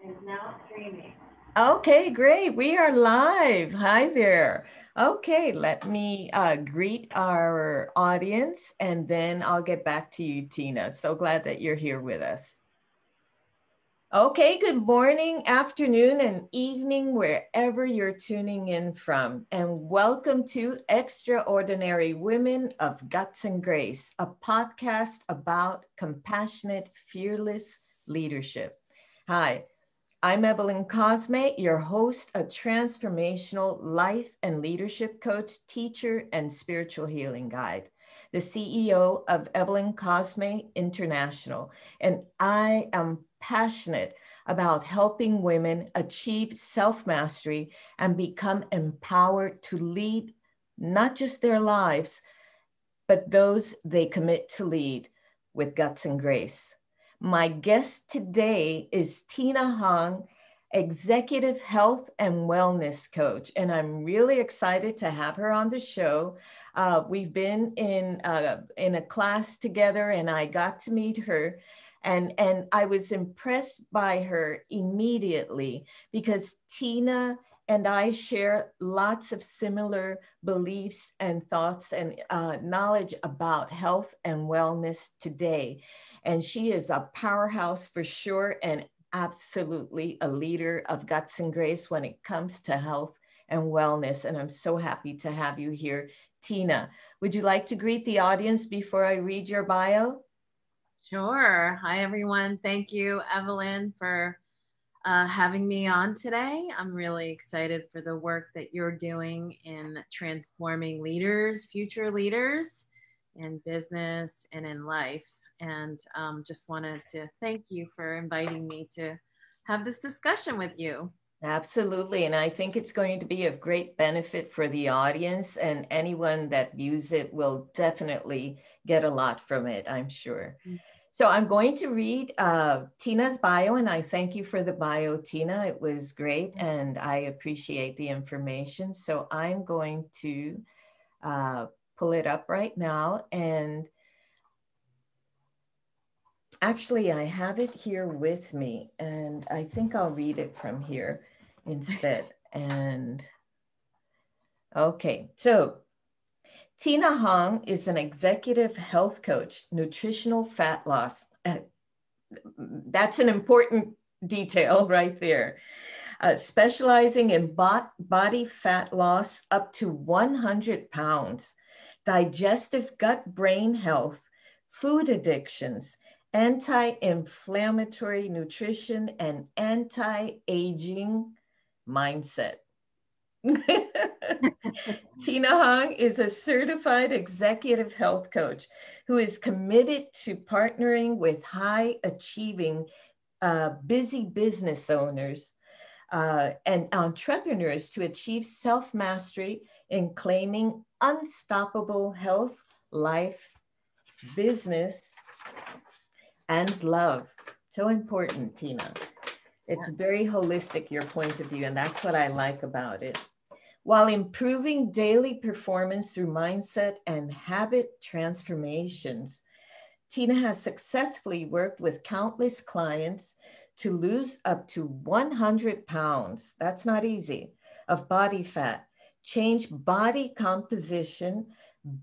is now streaming. Okay, great. We are live. Hi there. Okay, let me greet our audience and then I'll get back to you, Tina. So glad that you're here with us. Okay, good morning, afternoon, and evening, wherever you're tuning in from. And welcome to Extraordinary Women of Guts and Grace, a podcast about compassionate, fearless leadership. Hi, I'm Evelyn Cosme, your host, a transformational life and leadership coach, teacher, and spiritual healing guide, the CEO of Evelyn Cosme International. And I am passionate about helping women achieve self mastery and become empowered to lead not just their lives, but those they commit to lead with guts and grace. My guest today is Tina Hong, Executive Health and Wellness Coach, and I'm really excited to have her on the show. We've been in a class together, and I got to meet her, and I was impressed by her immediately because Tina and I share lots of similar beliefs and thoughts and knowledge about health and wellness today. And she is a powerhouse for sure and absolutely a leader of guts and grace when it comes to health and wellness. And I'm so happy to have you here, Tina. Would you like to greet the audience before I read your bio? Sure. Hi, everyone. Thank you, Evelyn, for having me on today. I'm really excited for the work that you're doing in transforming leaders, future leaders in business and in life. And just wanted to thank you for inviting me to have this discussion with you. Absolutely. And I think it's going to be of great benefit for the audience, and anyone that views it will definitely get a lot from it, I'm sure. So I'm going to read Tina's bio, and I thank you for the bio, Tina. It was great, and I appreciate the information. So I'm going to pull it up right now. And actually, I have it here with me, and I think I'll read it from here instead. And okay, so Tina Hong is an executive health coach, nutritional fat loss. That's an important detail right there. Specializing in body fat loss up to 100 pounds, digestive gut brain health, food addictions, anti-inflammatory nutrition, and anti-aging mindset. Tina Hong is a certified executive health coach who is committed to partnering with high achieving, busy business owners and entrepreneurs to achieve self mastery in claiming unstoppable health, life, business, and love. So important, Tina. It's very holistic, your point of view, and that's what I like about it. While improving daily performance through mindset and habit transformations, Tina has successfully worked with countless clients to lose up to 100 pounds, that's not easy, of body fat, change body composition,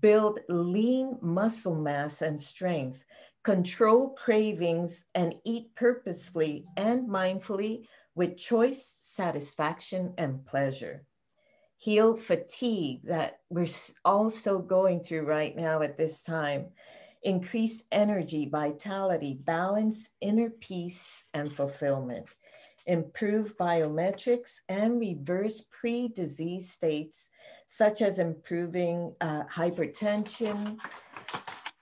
build lean muscle mass and strength, control cravings, and eat purposefully and mindfully with choice, satisfaction, and pleasure. Heal fatigue that we're also going through right now at this time. Increase energy, vitality, balance, inner peace, and fulfillment. Improve biometrics and reverse pre-disease states, such as improving hypertension,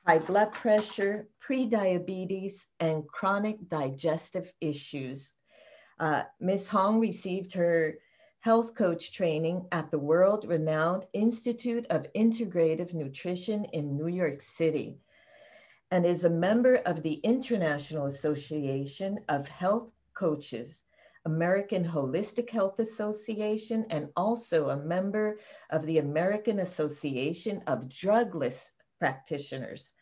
high blood pressure, pre-diabetes, and chronic digestive issues. Ms. Hong received her health coach training at the world-renowned Institute of Integrative Nutrition in New York City and is a member of the International Association of Health Coaches, American Holistic Health Association, and also a member of the American Association of Drugless Practitioners.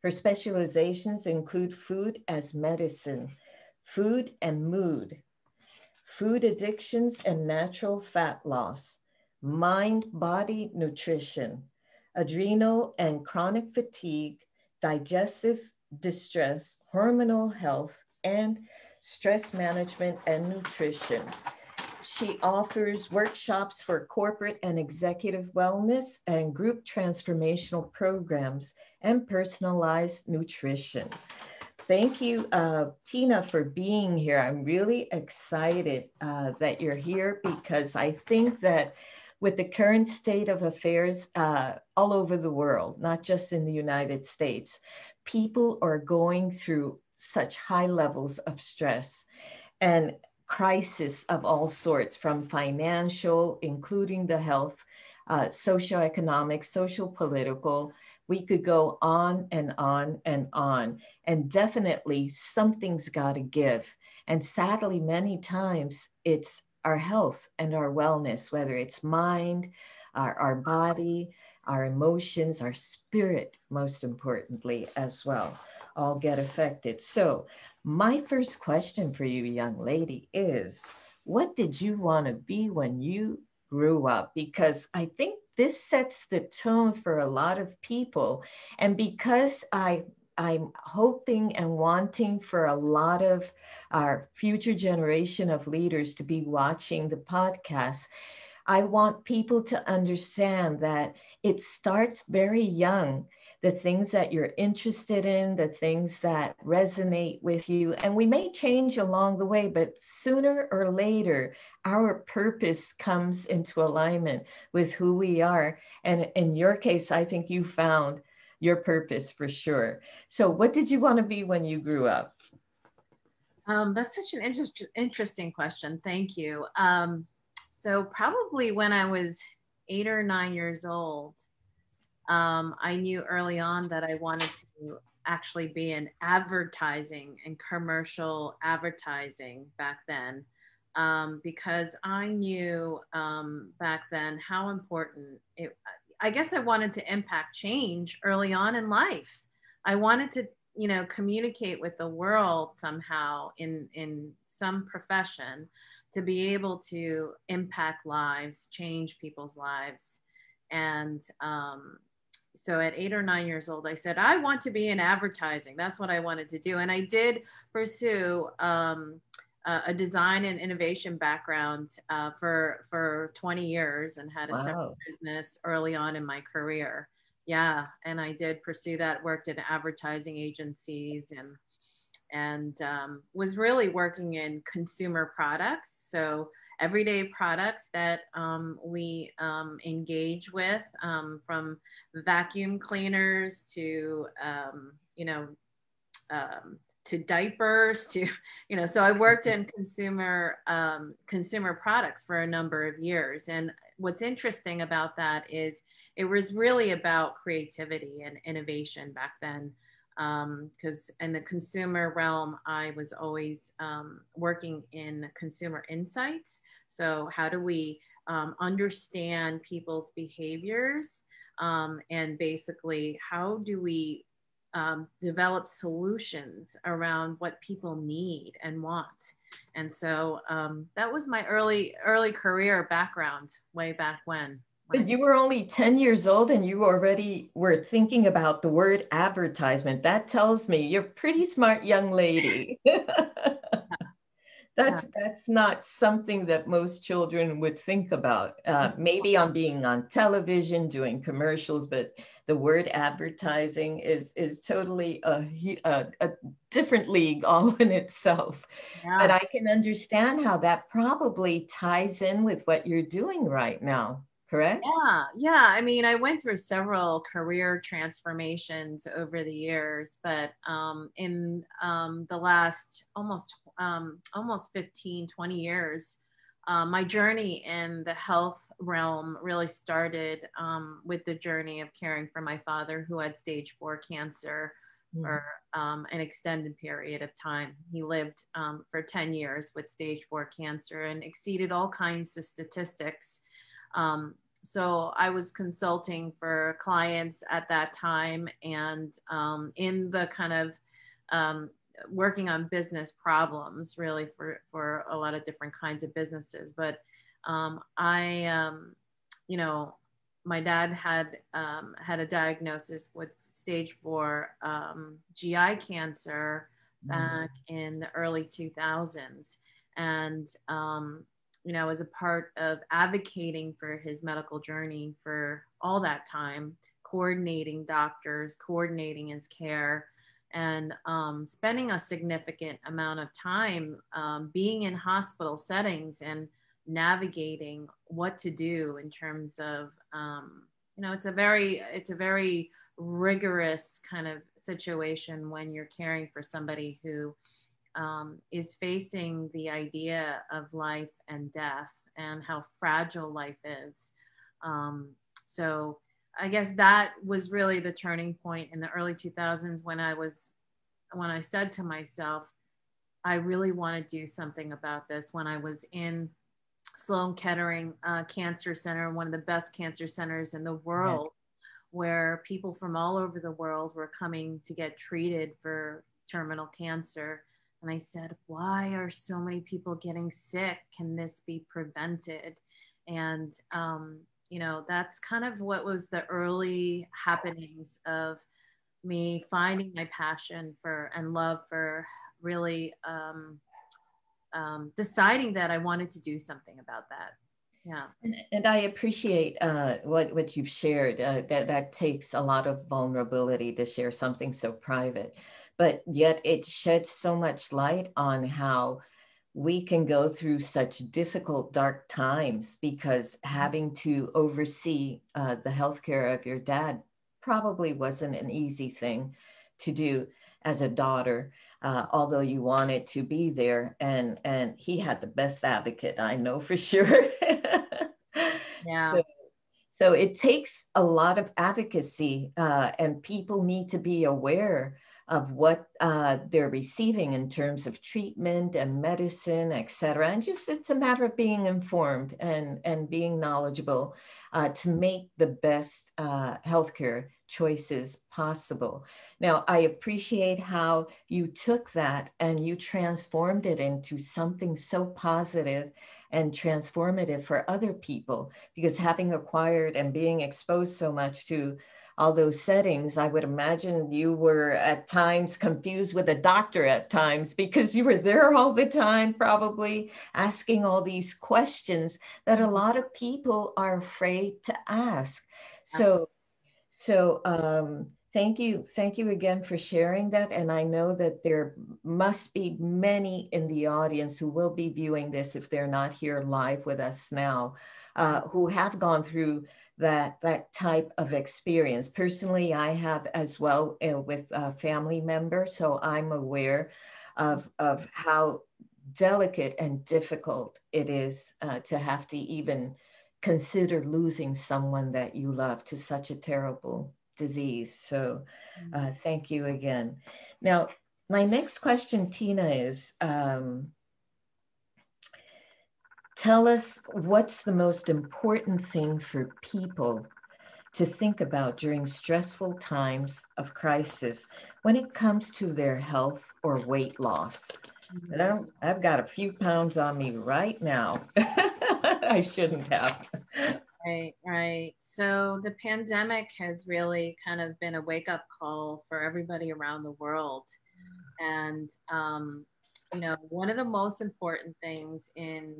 Her specializations include food as medicine, food and mood, food addictions and natural fat loss, mind-body nutrition, adrenal and chronic fatigue, digestive distress, hormonal health, and stress management and nutrition. She offers workshops for corporate and executive wellness and group transformational programs and personalized nutrition. Thank you, Tina, for being here. I'm really excited that you're here because I think that with the current state of affairs all over the world, not just in the United States, people are going through such high levels of stress and crisis of all sorts, from financial, including the health, socioeconomic, social, political. We could go on and on and on. And definitely something's got to give. And sadly, many times it's our health and our wellness, whether it's mind, our body, our emotions, our spirit, most importantly, as well, all get affected. So, my first question for you, young lady, is what did you want to be when you grew up? Because I think this sets the tone for a lot of people. And because I'm hoping and wanting for a lot of our future generation of leaders to be watching the podcast, I want people to understand that it starts very young. The things that you're interested in, the things that resonate with you. And we may change along the way, but sooner or later, our purpose comes into alignment with who we are. And in your case, I think you found your purpose for sure. So what did you want to be when you grew up? That's such an interesting question. Thank you. So probably when I was 8 or 9 years old, I knew early on that I wanted to actually be in advertising and commercial advertising back then, because I knew back then how important it. I guess I wanted to impact change early on in life. I wanted to, communicate with the world somehow in some profession to be able to impact lives, change people's lives, and so at 8 or 9 years old, I said, I want to be in advertising. That's what I wanted to do. And I did pursue a design and innovation background for 20 years and had a separate business early on in my career. Yeah. And I did pursue that, worked in advertising agencies and was really working in consumer products. So everyday products that we engage with, from vacuum cleaners to, to diapers to, so I worked in consumer products for a number of years. And what's interesting about that is it was really about creativity and innovation back then. Because in the consumer realm, I was always working in consumer insights. So how do we understand people's behaviors, and basically how do we develop solutions around what people need and want? And so that was my early career background way back when. But you were only 10 years old and you already were thinking about the word advertisement. That tells me you're a pretty smart young lady. That's not something that most children would think about. Maybe on being on television, doing commercials, but the word advertising is totally a different league all in itself. Yeah. But I can understand how that probably ties in with what you're doing right now. Correct? Yeah. I mean, I went through several career transformations over the years, but in the last almost 15, 20 years, my journey in the health realm really started with the journey of caring for my father, who had stage 4 cancer for an extended period of time. He lived for 10 years with stage 4 cancer and exceeded all kinds of statistics. So I was consulting for clients at that time, and in the kind of working on business problems really for a lot of different kinds of businesses. But you know, my dad had a diagnosis with stage 4 GI cancer back in the early 2000s. And, you know, as a part of advocating for his medical journey for all that time, coordinating doctors, coordinating his care, and spending a significant amount of time being in hospital settings and navigating what to do in terms of, you know, it's a very rigorous kind of situation when you're caring for somebody who is facing the idea of life and death and how fragile life is. So I guess that was really the turning point in the early 2000s when I said to myself, I really want to do something about this. When I was in Sloan Kettering Cancer Center, one of the best cancer centers in the world, where people from all over the world were coming to get treated for terminal cancer. And I said, why are so many people getting sick? Can this be prevented? And, you know, that's kind of what was the early happenings of me finding my passion for and love for really deciding that I wanted to do something about that. Yeah. And I appreciate what you've shared. That takes a lot of vulnerability to share something so private, but yet it sheds so much light on how we can go through such difficult, dark times because having to oversee the healthcare of your dad probably wasn't an easy thing to do as a daughter, although you wanted to be there. And he had the best advocate, I know for sure. Yeah. So it takes a lot of advocacy, and people need to be aware of what they're receiving in terms of treatment and medicine, et cetera. And just it's a matter of being informed and being knowledgeable to make the best healthcare choices possible. Now, I appreciate how you took that and you transformed it into something so positive and transformative for other people, because having acquired and being exposed so much to all those settings, I would imagine you were at times confused with a doctor at times because you were there all the time, probably asking all these questions that a lot of people are afraid to ask. So thank you again for sharing that. And I know that there must be many in the audience who will be viewing this if they're not here live with us now, who have gone through that type of experience. Personally, I have as well with a family member, so I'm aware of how delicate and difficult it is to have to even consider losing someone that you love to such a terrible disease. So thank you again. Now, my next question, Tina, is tell us what's the most important thing for people to think about during stressful times of crisis when it comes to their health or weight loss. And I've got a few pounds on me right now. I shouldn't have. Right. So the pandemic has really kind of been a wake-up call for everybody around the world. And you know, one of the most important things in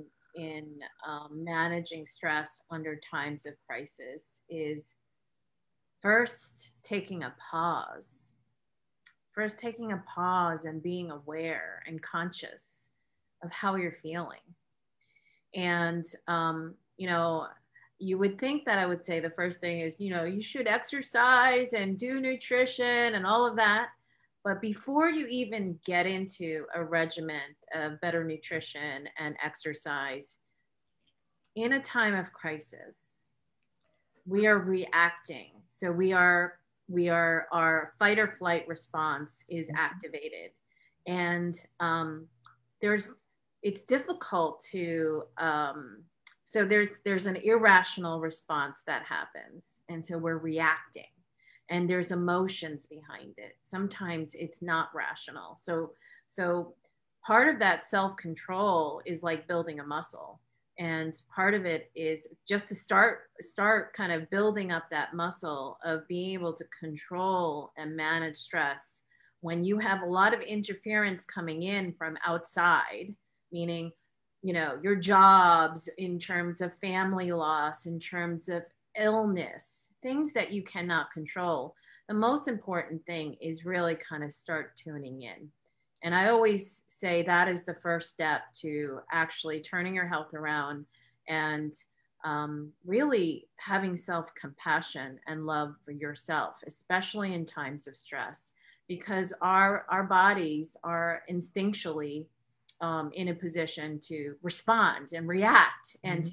managing stress under times of crisis is first taking a pause. First taking a pause and being aware and conscious of how you're feeling. And you know, you would think that I would say the first thing is, you know, you should exercise and do nutrition and all of that. But before you even get into a regimen of better nutrition and exercise, in a time of crisis, we are reacting. So our fight or flight response is activated. And it's difficult to, so there's an irrational response that happens. And so we're reacting. and there's emotions behind it. Sometimes it's not rational. So part of that self-control is like building a muscle. And part of it is just to start kind of building up that muscle of being able to control and manage stress when you have a lot of interference coming in from outside, meaning, you know, your jobs, in terms of family loss, in terms of illness, things that you cannot control. The most important thing is really kind of start tuning in. And I always say that is the first step to actually turning your health around and really having self-compassion and love for yourself, especially in times of stress, because our bodies are instinctually in a position to respond and react and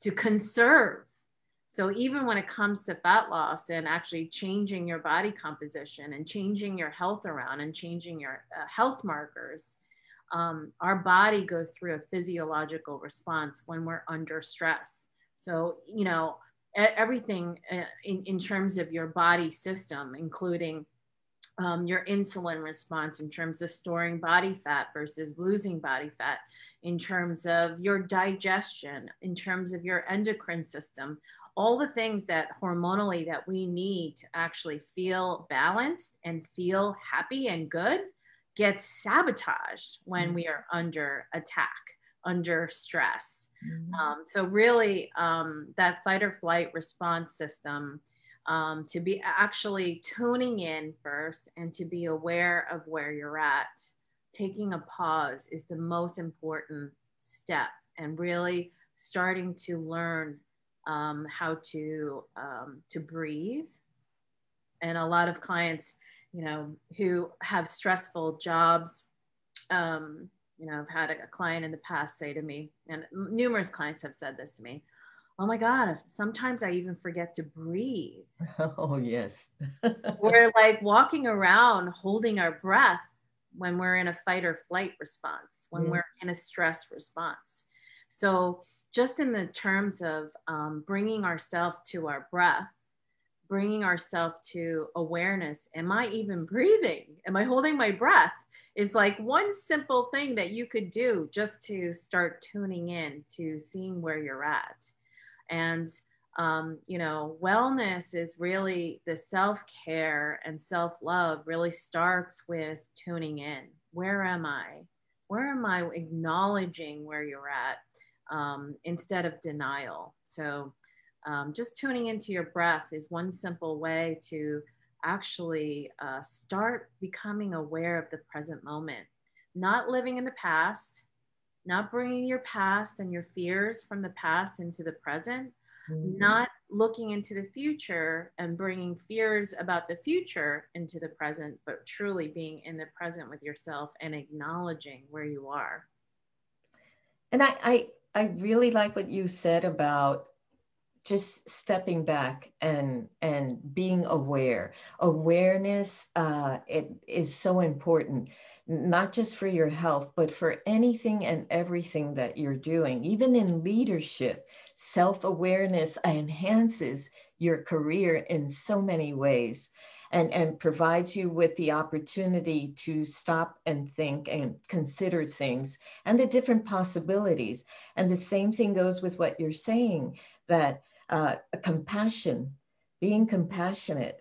to conserve. So even when it comes to fat loss and actually changing your body composition and changing your health around and changing your health markers, our body goes through a physiological response when we're under stress. So, you know, everything in terms of your body system, including your insulin response in terms of storing body fat versus losing body fat, in terms of your digestion, in terms of your endocrine system, all the things that hormonally that we need to actually feel balanced and feel happy and good gets sabotaged when we are under attack, under stress. So really that fight or flight response system, to be actually tuning in first and to be aware of where you're at, taking a pause is the most important step, and really starting to learn how to breathe. And a lot of clients, you know, who have stressful jobs, you know, I've had a client in the past say to me, and numerous clients have said this to me, oh my God, sometimes I even forget to breathe. Oh, yes. We're like walking around holding our breath when we're in a fight or flight response, when we're in a stress response. So just in the terms of bringing ourselves to our breath, bringing ourselves to awareness, am I even breathing? Am I holding my breath? Is like one simple thing that you could do just to start tuning in to seeing where you're at. And, you know, wellness is really the self-care and self-love really starts with tuning in. Where am I? Where am I acknowledging where you're at instead of denial? So just tuning into your breath is one simple way to actually start becoming aware of the present moment, not living in the past, not bringing your past and your fears from the past into the present, not looking into the future and bringing fears about the future into the present, but truly being in the present with yourself and acknowledging where you are. And I really like what you said about just stepping back and being aware. Awareness, it is so important, not just for your health, but for anything and everything that you're doing. Even in leadership, self-awareness enhances your career in so many ways, and provides you with the opportunity to stop and think and consider things and the different possibilities. And the same thing goes with what you're saying, that compassion, being compassionate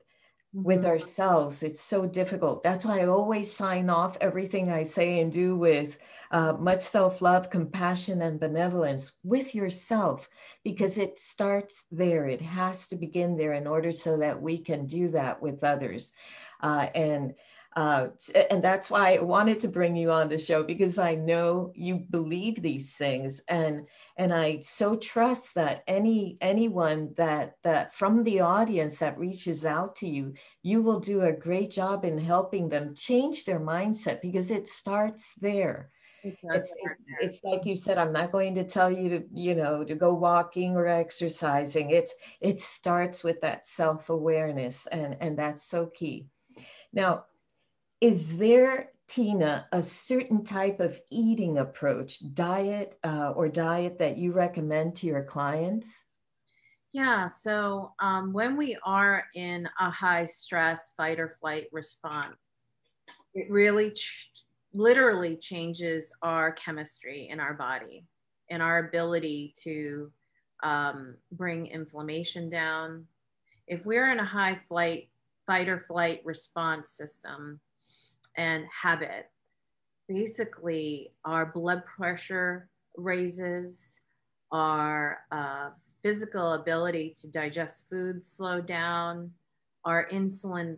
with ourselves. It's so difficult. That's why I always sign off everything I say and do with much self-love, compassion, and benevolence with yourself, because it starts there. It has to begin there in order so that we can do that with others. And that's why I wanted to bring you on the show, because I know you believe these things, and I so trust that anyone that from the audience that reaches out to you, you will do a great job in helping them change their mindset, because it starts there. It's like you said, I'm not going to tell you to go walking or exercising. It starts with that self-awareness, and that's so key. Now, is there, Tina, a certain type of eating approach, diet that you recommend to your clients? Yeah, so when we are in a high stress fight or flight response, it really literally changes our chemistry in our body and our ability to bring inflammation down. If we're in a high fight or flight response system and habit, basically our blood pressure raises, our physical ability to digest food slow down, our insulin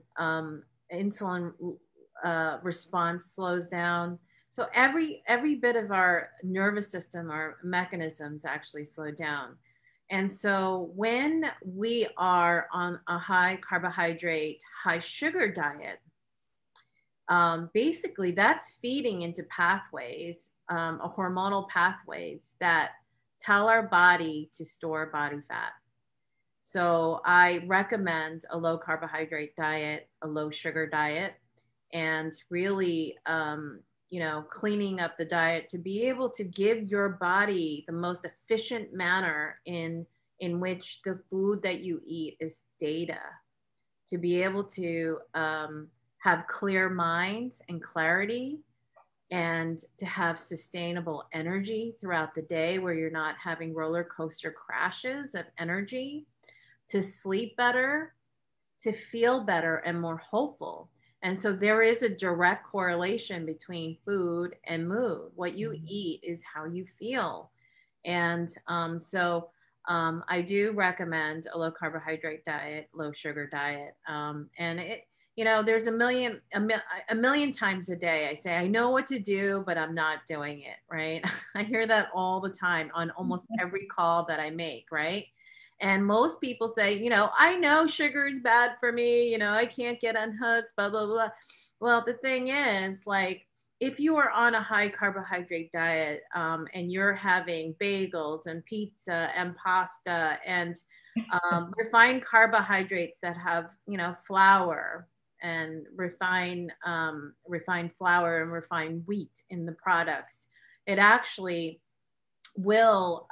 response slows down. So every bit of our nervous system, our mechanisms actually slow down. And so when we are on a high carbohydrate, high sugar diet, basically that's feeding into pathways, hormonal pathways that tell our body to store body fat. So I recommend a low carbohydrate diet, a low sugar diet, and really, cleaning up the diet to be able to give your body the most efficient manner in which the food that you eat is data, to be able to have clear minds and clarity, and to have sustainable energy throughout the day where you're not having roller coaster crashes of energy, to sleep better, to feel better and more hopeful. And so there is a direct correlation between food and mood. What you eat is how you feel. And I do recommend a low carbohydrate diet, low sugar diet. And there's a million times a day I say, I know what to do, but I'm not doing it, right? I hear that all the time on almost every call that I make, right? And most people say, I know sugar is bad for me, I can't get unhooked, blah, blah, blah. Well, the thing is, like, if you are on a high carbohydrate diet and you're having bagels and pizza and pasta and refined carbohydrates that have, flour and refined flour and refined wheat in the products, it actually will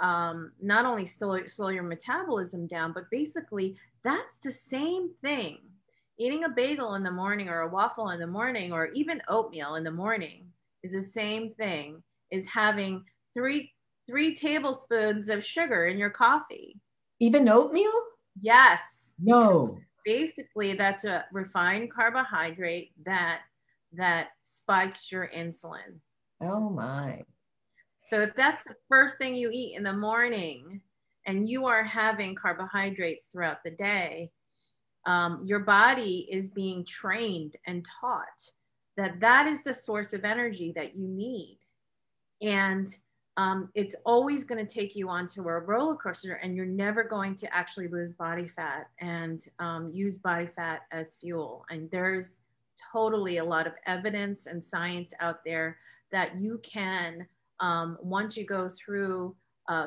not only slow your metabolism down, but basically that's the same thing. Eating a bagel in the morning or a waffle in the morning or even oatmeal in the morning is the same thing as having three tablespoons of sugar in your coffee. Even oatmeal? Yes. No. Basically, that's a refined carbohydrate that spikes your insulin. Oh my. So if that's the first thing you eat in the morning and you are having carbohydrates throughout the day, your body is being trained and taught that that is the source of energy that you need. And it's always going to take you onto a roller coaster, and you're never going to actually lose body fat and use body fat as fuel. And there's totally a lot of evidence and science out there that you can, once you go through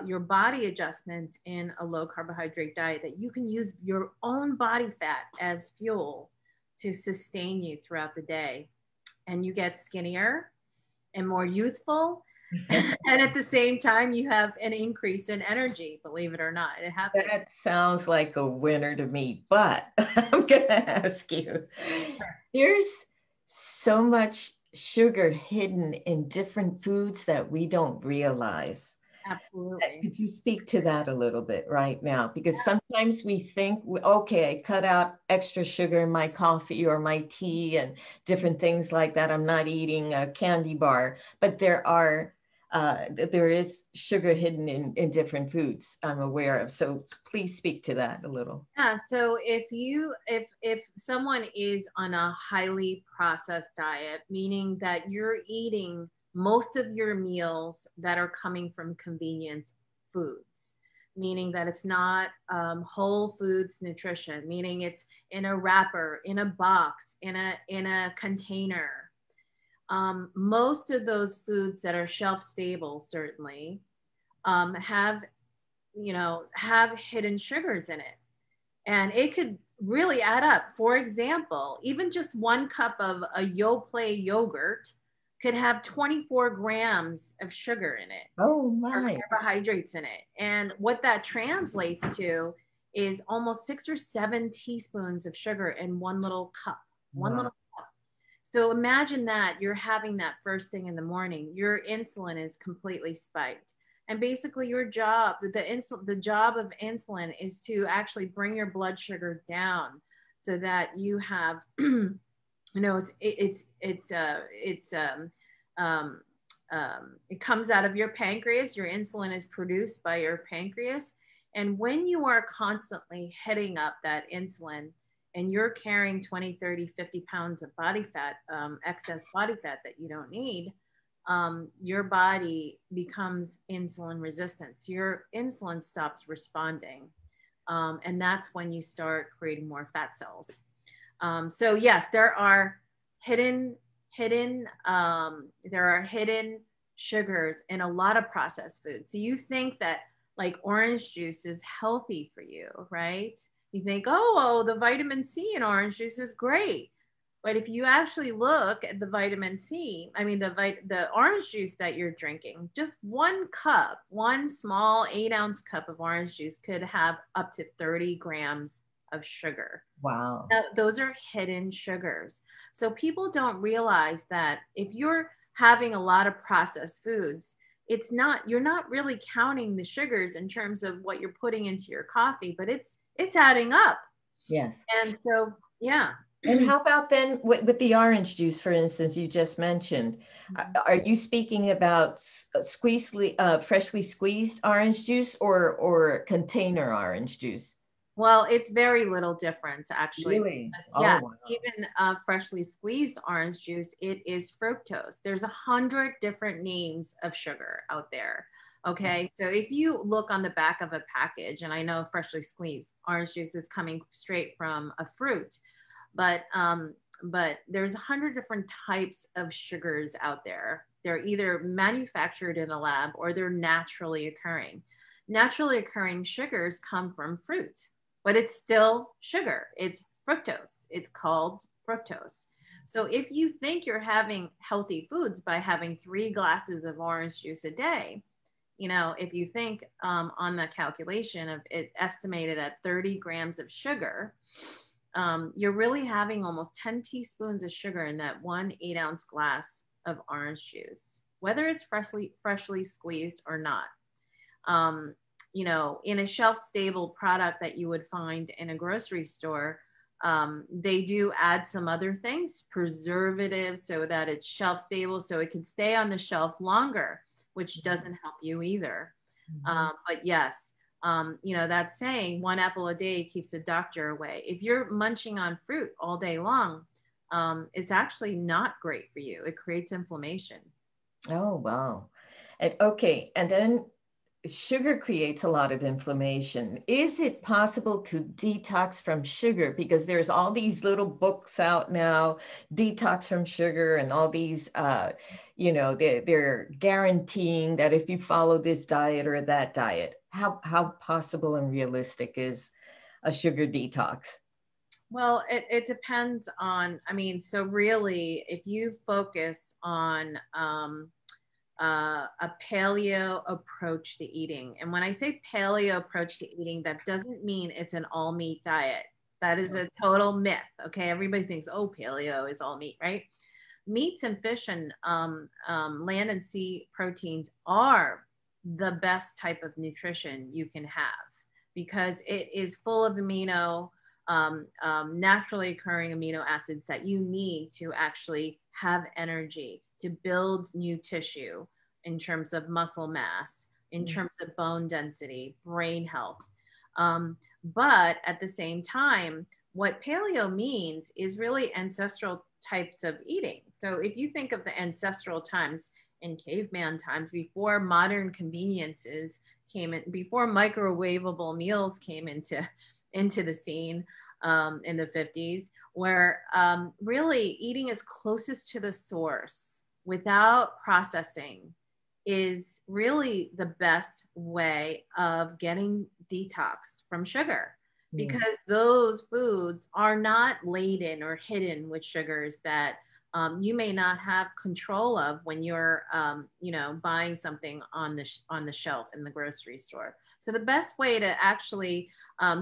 your body adjustment in a low carbohydrate diet, that you can use your own body fat as fuel to sustain you throughout the day. And you get skinnier and more youthful. And at the same time, you have an increase in energy, believe it or not. It happens. That sounds like a winner to me, but I'm going to ask you, there's so much sugar hidden in different foods that we don't realize. Absolutely. Could you speak to that a little bit right now? Because sometimes we think, okay, I cut out extra sugar in my coffee or my tea and different things like that. I'm not eating a candy bar, but there is sugar hidden in different foods I'm aware of. So please speak to that a little. Yeah. So if someone is on a highly processed diet, meaning that you're eating most of your meals that are coming from convenience foods, meaning that it's not whole foods nutrition, meaning it's in a wrapper, in a box, in a container. Most of those foods that are shelf stable certainly have hidden sugars in it, and it could really add up. For example, even just 1 cup of a Yoplait yogurt could have 24 grams of sugar in it. Oh Or my. carbohydrates in it. And what that translates to is almost 6 or 7 teaspoons of sugar in one little cup, one Wow. little cup. So imagine that you're having that first thing in the morning, your insulin is completely spiked. And basically your job, the job of insulin is to actually bring your blood sugar down so that you have, um, it comes out of your pancreas. Your insulin is produced by your pancreas. And when you are constantly hitting up that insulin and you're carrying 20, 30, 50 pounds of body fat, excess body fat that you don't need, your body becomes insulin resistant. So your insulin stops responding. And that's when you start creating more fat cells. So yes, there are hidden sugars in a lot of processed foods. So you think that like orange juice is healthy for you, right? You think, oh, the vitamin C in orange juice is great. But if you actually look at the vitamin C, I mean, the orange juice that you're drinking, just one cup, one small 8-ounce cup of orange juice could have up to 30 grams of sugar. Wow. Now, those are hidden sugars. So people don't realize that if you're having a lot of processed foods, you're not really counting the sugars in terms of what you're putting into your coffee, but it's adding up. Yes. And so, yeah. And how about then with the orange juice, for instance, you just mentioned? Are you speaking about freshly squeezed orange juice or container orange juice? Well, it's very little difference, actually. Really? Yeah, Oh, wow. even freshly squeezed orange juice, it is fructose. There's 100 different names of sugar out there. Okay, so if you look on the back of a package, and I know freshly squeezed orange juice is coming straight from a fruit, but there's 100 different types of sugars out there. They're either manufactured in a lab or they're naturally occurring. Naturally occurring sugars come from fruit, but it's still sugar. It's fructose. It's called fructose. So if you think you're having healthy foods by having 3 glasses of orange juice a day, if you think on the calculation of it estimated at 30 grams of sugar, you're really having almost 10 teaspoons of sugar in that 1 8-ounce glass of orange juice, whether it's freshly squeezed or not. In a shelf-stable product that you would find in a grocery store, they do add some other things, preservatives, so that it's shelf-stable, so it can stay on the shelf longer, which doesn't help you either. But yes, that saying, 1 apple a day keeps the doctor away. If you're munching on fruit all day long, it's actually not great for you. It creates inflammation. Oh, wow. And okay, and then sugar creates a lot of inflammation. Is it possible to detox from sugar? Because there's all these little books out now, detox from sugar, and all these, they're guaranteeing that if you follow this diet or that diet, how possible and realistic is a sugar detox? Well, it depends on, so really, if you focus on a paleo approach to eating. And when I say paleo approach to eating, that doesn't mean it's an all meat diet. That is a total myth. Okay. Everybody thinks, oh, paleo is all meat, right? Meats and fish and land and sea proteins are the best type of nutrition you can have because it is full of naturally occurring amino acids that you need to actually have energy, to build new tissue in terms of muscle mass, in terms of bone density, brain health. But at the same time, what paleo means is really ancestral types of eating. So if you think of the ancestral times in caveman times, before modern conveniences came in, before microwavable meals came into the scene in the 50s, where really eating as closest to the source without processing is really the best way of getting detoxed from sugar because those foods are not laden or hidden with sugars that you may not have control of when you're, buying something on the shelf in the grocery store. So the best way to actually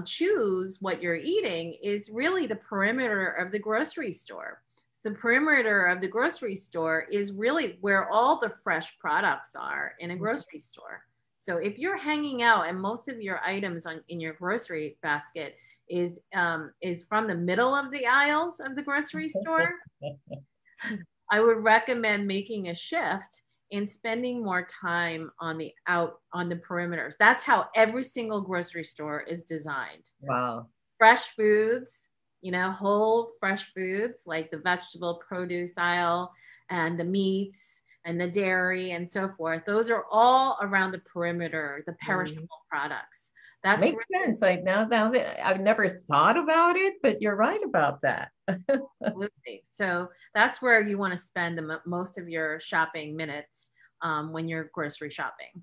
choose what you're eating is really the perimeter of the grocery store. The perimeter of the grocery store is really where all the fresh products are in a grocery store. So if you're hanging out and most of your items in your grocery basket is from the middle of the aisles of the grocery store, I would recommend making a shift and spending more time on the perimeters. That's how every single grocery store is designed. Wow. Fresh foods, whole fresh foods like the vegetable produce aisle and the meats and the dairy and so forth. Those are all around the perimeter, the perishable products. That makes sense. Like now that I've never thought about it, but you're right about that. Absolutely. So that's where you want to spend most of your shopping minutes when you're grocery shopping.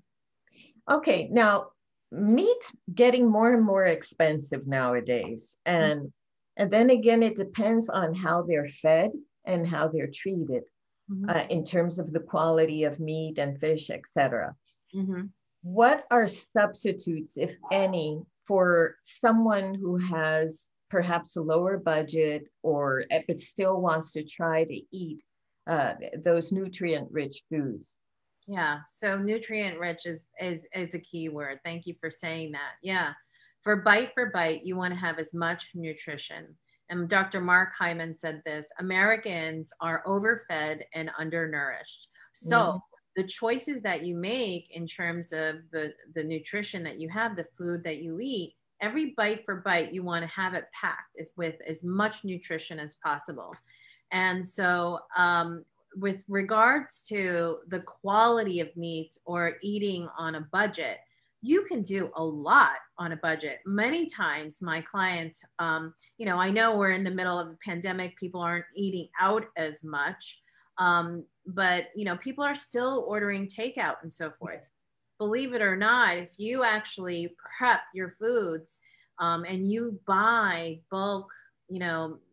Okay, now meat's getting more and more expensive nowadays, and then again, it depends on how they're fed and how they're treated in terms of the quality of meat and fish, etc. What are substitutes, if any, for someone who has perhaps a lower budget or but still wants to try to eat those nutrient-rich foods? Yeah, so nutrient rich is a key word. Thank you for saying that. Yeah, for bite, you want to have as much nutrition. And Dr. Mark Hyman said this: Americans are overfed and undernourished. So the choices that you make in terms of the nutrition that you have, the food that you eat, every bite for bite, you want to have it packed with as much nutrition as possible. And so with regards to the quality of meats or eating on a budget, you can do a lot on a budget. Many times my clients, I know we're in the middle of a pandemic, people aren't eating out as much, but people are still ordering takeout and so forth. Believe it or not, if you actually prep your foods and you buy bulk,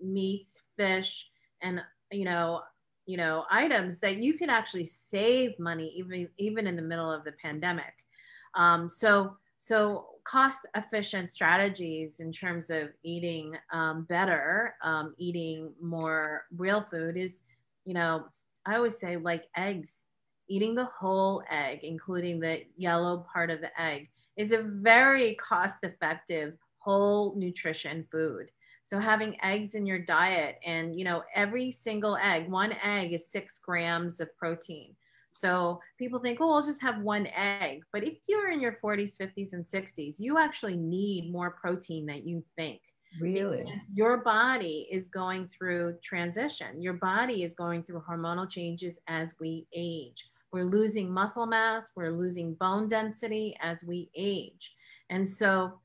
meats, fish, and items, that you can actually save money even in the middle of the pandemic. So cost efficient strategies in terms of eating better, eating more real food is, I always say, like eggs. Eating the whole egg, including the yellow part of the egg, is a very cost effective whole nutrition food. So having eggs in your diet, and every single egg, one egg is 6 grams of protein. So people think, oh, I'll just have one egg. But if you're in your 40s, 50s, and 60s, you actually need more protein than you think. Really? Because your body is going through transition. Your body is going through hormonal changes as we age. We're losing muscle mass. We're losing bone density as we age. And so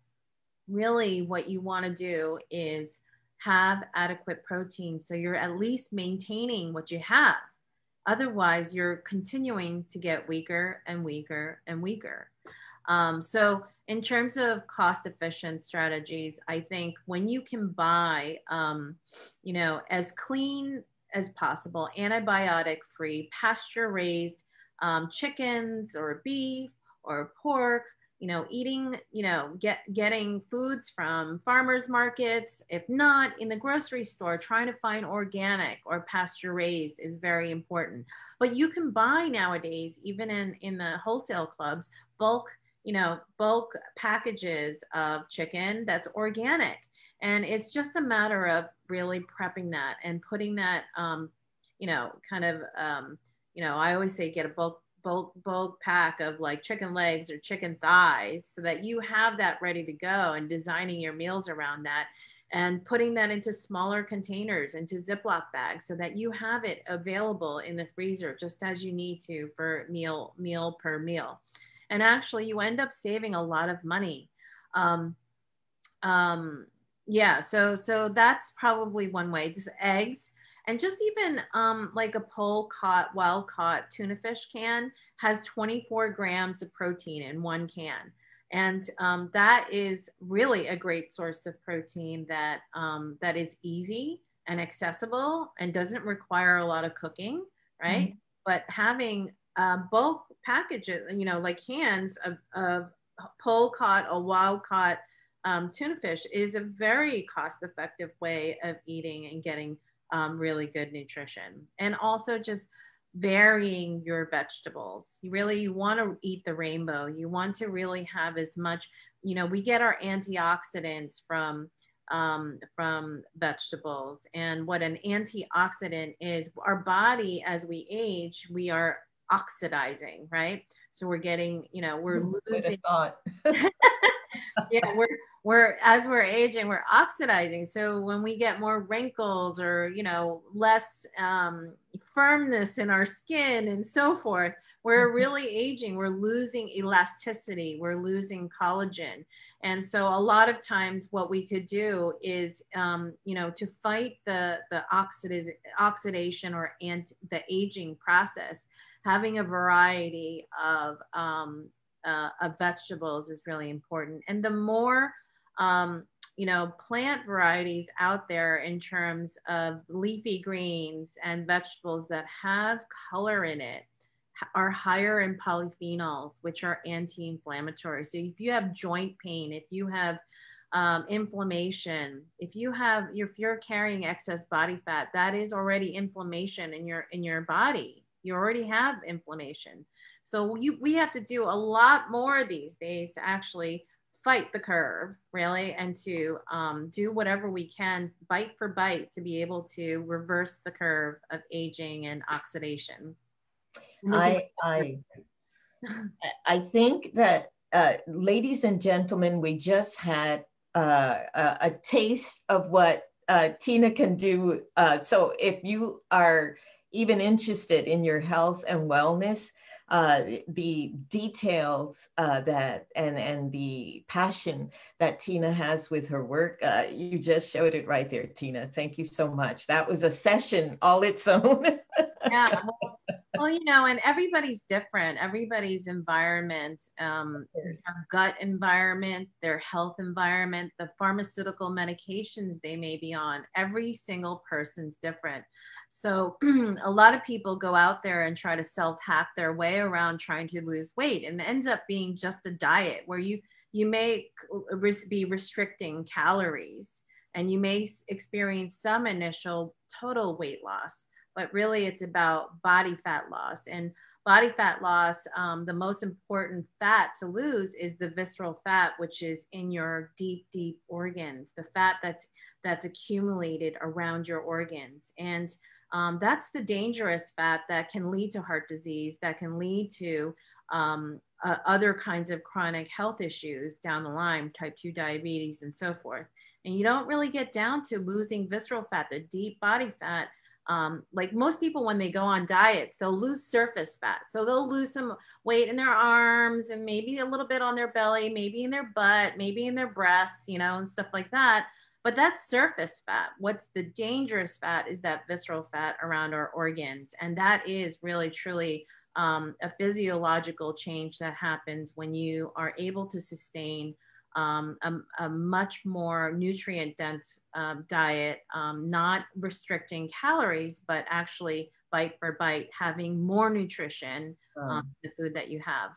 really what you want to do is have adequate protein, so you're at least maintaining what you have. Otherwise, you're continuing to get weaker and weaker and weaker. So in terms of cost efficient strategies, I think when you can buy, as clean as possible, antibiotic free, pasture raised chickens or beef or pork, eating, getting foods from farmers markets. If not, in the grocery store, trying to find organic or pasture raised is very important. But you can buy nowadays, even in the wholesale clubs, bulk packages of chicken that's organic. And it's just a matter of really prepping that and putting that, I always say get a bulk pack of like chicken legs or chicken thighs, so that you have that ready to go, and designing your meals around that and putting that into smaller containers, into Ziploc bags, so that you have it available in the freezer just as you need to for meal per meal. And actually you end up saving a lot of money. So that's probably one way. Just eggs. And just even like a wild caught tuna fish can has 24 grams of protein in one can. And that is really a great source of protein that is easy and accessible and doesn't require a lot of cooking, right? But having bulk packages, you know, like cans of pole caught or wild caught tuna fish is a very cost effective way of eating and getting really good nutrition. And also just varying your vegetables. You want to eat the rainbow. You want to really have as much, you know, we get our antioxidants from vegetables. And what an antioxidant is, our body, as we age, we are oxidizing, right? So we're getting, you know, we're losing. Yeah, we're as we're aging, we're oxidizing. So when we get more wrinkles or, you know, less firmness in our skin and so forth, we're really aging. We're losing elasticity. We're losing collagen. And so a lot of times what we could do is, you know, to fight the oxidation or the aging process, having a variety of vegetables is really important. And the more, you know, plant varieties out there in terms of leafy greens and vegetables that have color in it are higher in polyphenols, which are anti-inflammatory. So if you have joint pain, if you have inflammation, if you're carrying excess body fat, that is already inflammation in your body. You already have inflammation. So we have to do a lot more these days to actually fight the curve, really, and to do whatever we can, bite for bite, to be able to reverse the curve of aging and oxidation. I think that, ladies and gentlemen, we just had a taste of what Tina can do. So if you are even interested in your health and wellness, the details that and the passion that Tina has with her work, you just showed it right there, Tina. Thank you so much. That was a session all its own. Yeah. Well, you know, and everybody's different. Everybody's environment, their gut environment, their health environment, the pharmaceutical medications they may be on, every single person's different. So a lot of people go out there and try to self-hack their way around trying to lose weight, and it ends up being just a diet where you may be restricting calories, and you may experience some initial total weight loss. But really it's about body fat loss. And body fat loss, the most important fat to lose is the visceral fat, which is in your deep, deep organs, the fat that's accumulated around your organs. And that's the dangerous fat that can lead to heart disease, that can lead to other kinds of chronic health issues down the line, type 2 diabetes and so forth. And you don't really get down to losing visceral fat, the deep body fat. Like most people, when they go on diets, they'll lose surface fat. So they'll lose some weight in their arms and maybe a little bit on their belly, maybe in their butt, maybe in their breasts, you know, and stuff like that. But that's surface fat. What's the dangerous fat is that visceral fat around our organs. And that is really, truly a physiological change that happens when you are able to sustain a much more nutrient dense diet, not restricting calories, but actually bite for bite, having more nutrition in the food that you have.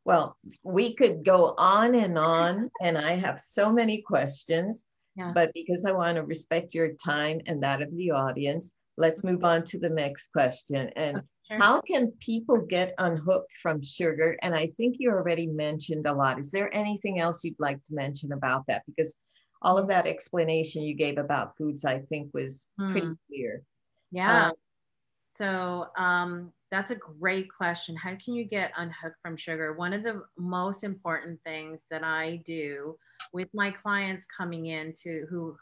Well, we could go on, and I have so many questions, but because I want to respect your time and that of the audience, let's move on to the next question. And how can people get unhooked from sugar? And I think you already mentioned a lot. Is there anything else you'd like to mention about that? Because all of that explanation you gave about foods, I think, was pretty clear. Yeah. So that's a great question. How can you get unhooked from sugar? One of the most important things that I do with my clients coming in who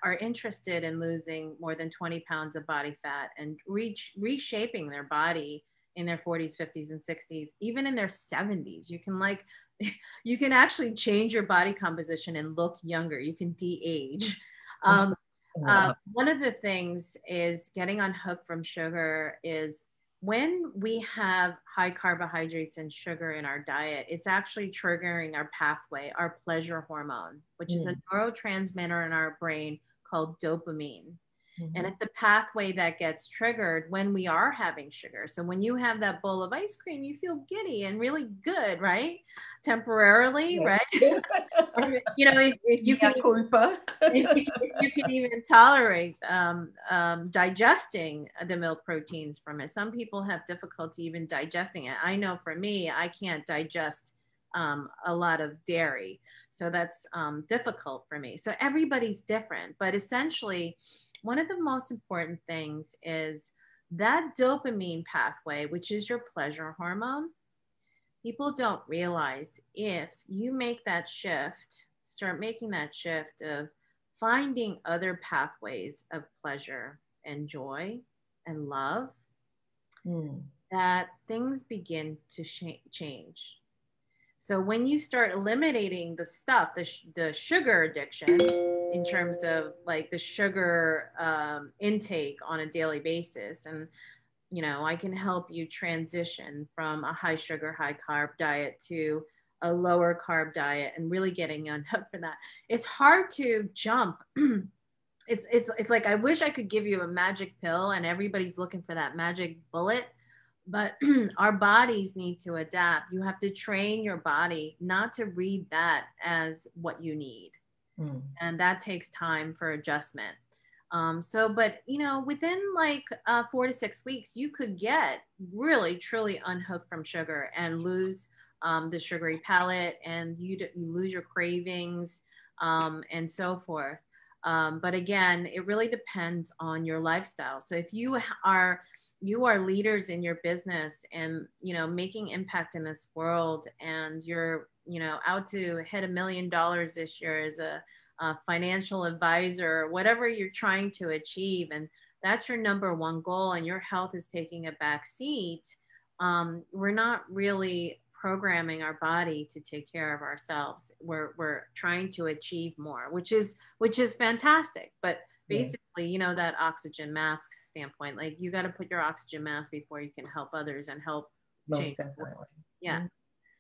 are interested in losing more than 20 pounds of body fat and reshaping their body in their 40s, 50s, and 60s, even in their 70s, you can actually change your body composition and look younger. You can de-age. One of the things is getting unhooked from sugar is when we have high carbohydrates and sugar in our diet, it's actually triggering our pathway, our pleasure hormone, which is a neurotransmitter in our brain called dopamine. And Mhm. it's a pathway that gets triggered when we are having sugar. So when you have that bowl of ice cream, you feel giddy and really good, right? Temporarily, Yes. right? If you can Mea culpa. if you can even tolerate digesting the milk proteins from it. Some people have difficulty even digesting it. I know for me, I can't digest a lot of dairy. So that's difficult for me. So everybody's different. But essentially, one of the most important things is that dopamine pathway, which is your pleasure hormone. People don't realize if you make that shift, start making that shift of finding other pathways of pleasure and joy and love, Mm. that things begin to change. So when you start eliminating the stuff, the sugar addiction, in terms of like the sugar intake on a daily basis, and I can help you transition from a high sugar, high carb diet to a lower carb diet and really getting unhooked for that. It's hard to jump. It's like I wish I could give you a magic pill and everybody's looking for that magic bullet, but our bodies need to adapt. You have to train your body not to read that as what you need. Mm. And that takes time for adjustment. But within like 4 to 6 weeks, you could get really truly unhooked from sugar and lose the sugary palate, and you lose your cravings and so forth. But again, it really depends on your lifestyle. So if you are leaders in your business and making impact in this world, and you're out to hit $1 million this year as a financial advisor, whatever you're trying to achieve, and that's your number one goal, and your health is taking a back seat, we're not really programming our body to take care of ourselves. We're trying to achieve more, which is fantastic. But Yeah. basically, that oxygen mask standpoint, like you got to put your oxygen mask before you can help others and help change Most the world. definitely. Yeah. Mm.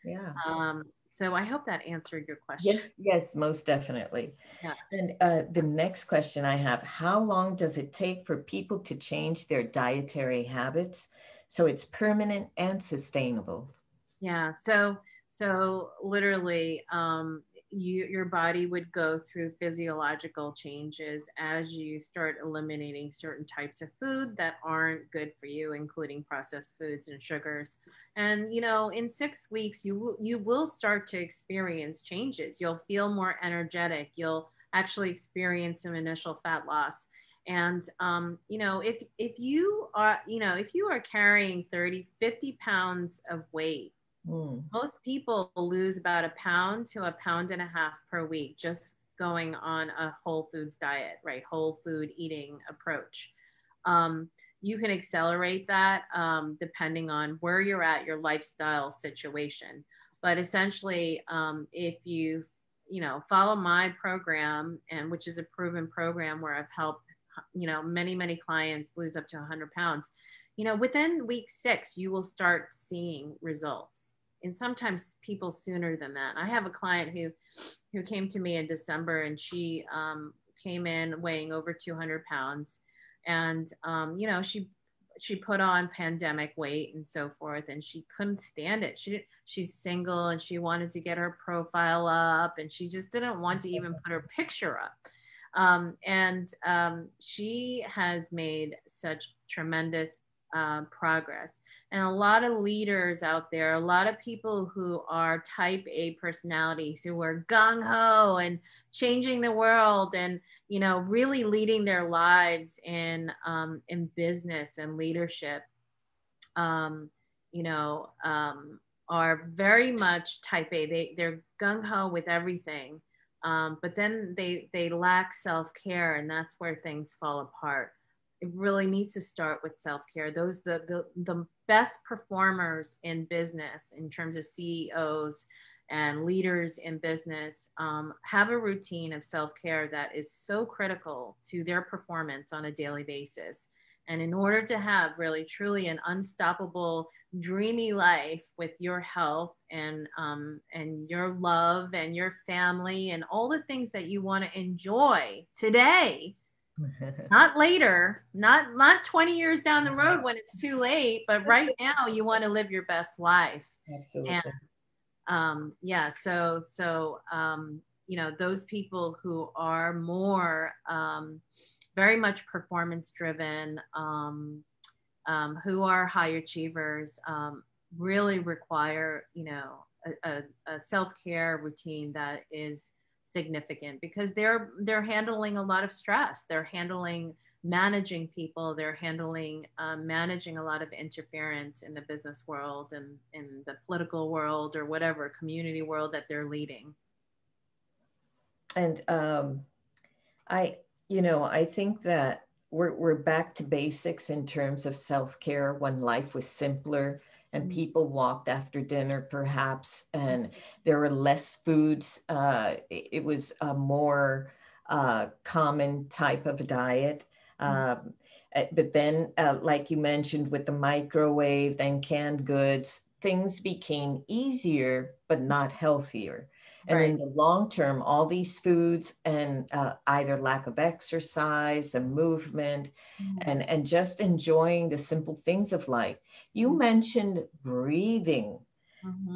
Yeah. So I hope that answered your question. Yes, yes, most definitely. Yeah. And the next question I have, how long does it take for people to change their dietary habits so it's permanent and sustainable? Yeah. So literally, your body would go through physiological changes as you start eliminating certain types of food that aren't good for you, including processed foods and sugars. And in 6 weeks, you will start to experience changes. You'll feel more energetic. You'll actually experience some initial fat loss. And if you are carrying 30, 50 pounds of weight, Mm. most people lose about a pound to a pound and a half per week just going on a whole foods diet, right? Whole food eating approach. You can accelerate that depending on where you're at, your lifestyle situation. But essentially, if you follow my program, and which is a proven program where I've helped many many clients lose up to 100 pounds, within week 6 you will start seeing results, and sometimes people sooner than that. I have a client who came to me in December, and she came in weighing over 200 pounds, and she put on pandemic weight and so forth, and she couldn't stand it. She's single, and she wanted to get her profile up, and she just didn't want to even put her picture up. And she has made such tremendous progress. And a lot of leaders out there, a lot of people who are type A personalities, who are gung ho and changing the world, and really leading their lives in business and leadership, um, you know, um, are very much type A. They're gung ho with everything, but then they lack self care, and that's where things fall apart. It really needs to start with self care. Those the best performers in business, in terms of CEOs and leaders in business, have a routine of self care that is so critical to their performance on a daily basis. And in order to have really truly an unstoppable, dreamy life with your health and your love and your family and all the things that you want to enjoy today, not later, not 20 years down the road when it's too late, but right now you want to live your best life. Absolutely. And yeah, you know, those people who are more very much performance driven, who are high achievers, really require, you know, a self-care routine that is significant, because they're handling a lot of stress. They're handling managing people. They're handling managing a lot of interference in the business world and in the political world or whatever community world that they're leading. And I think that we're back to basics in terms of self-care when life was simpler and people walked after dinner perhaps, and there were less foods. It was a more common type of diet. But then, like you mentioned, with the microwave and canned goods, things became easier, but not healthier. And Right. in the long term, all these foods and either lack of exercise and movement and just enjoying the simple things of life. You mentioned breathing.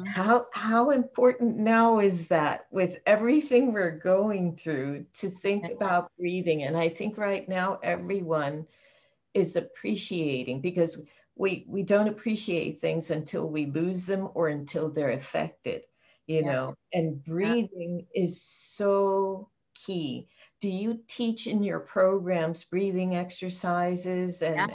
How important now is that with everything we're going through to think about breathing? And I think right now everyone is appreciating, because we don't appreciate things until we lose them or until they're affected, and breathing is so key. Do you teach in your programs breathing exercises and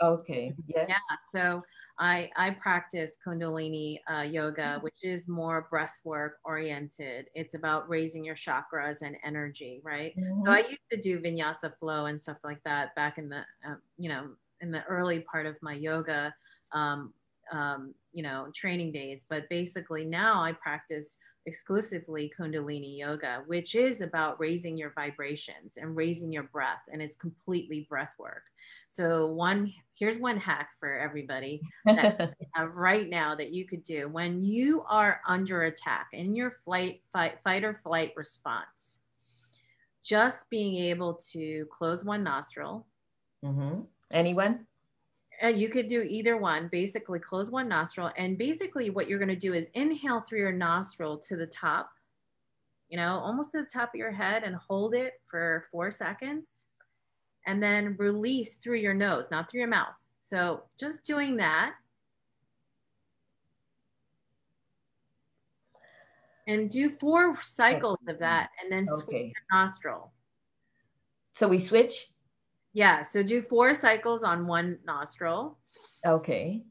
okay, Yeah, yes. so I practice Kundalini yoga, which is more breath work oriented. It's about raising your chakras and energy, right? So I used to do vinyasa flow and stuff like that back in the in the early part of my yoga training days. But basically now I practice exclusively Kundalini yoga, which is about raising your vibrations and raising your breath, and it's completely breath work. So here's one hack for everybody that right now that you could do when you are under attack in your fight or flight response. Just being able to close one nostril. Anyone? You could do either one. Basically, close one nostril, and basically what you're going to do is inhale through your nostril to the top, almost to the top of your head, and hold it for 4 seconds, and then release through your nose, not through your mouth. So just doing that, and do 4 cycles of that, and then switch your nostril. So we switch? Yeah, so do 4 cycles on one nostril. Okay.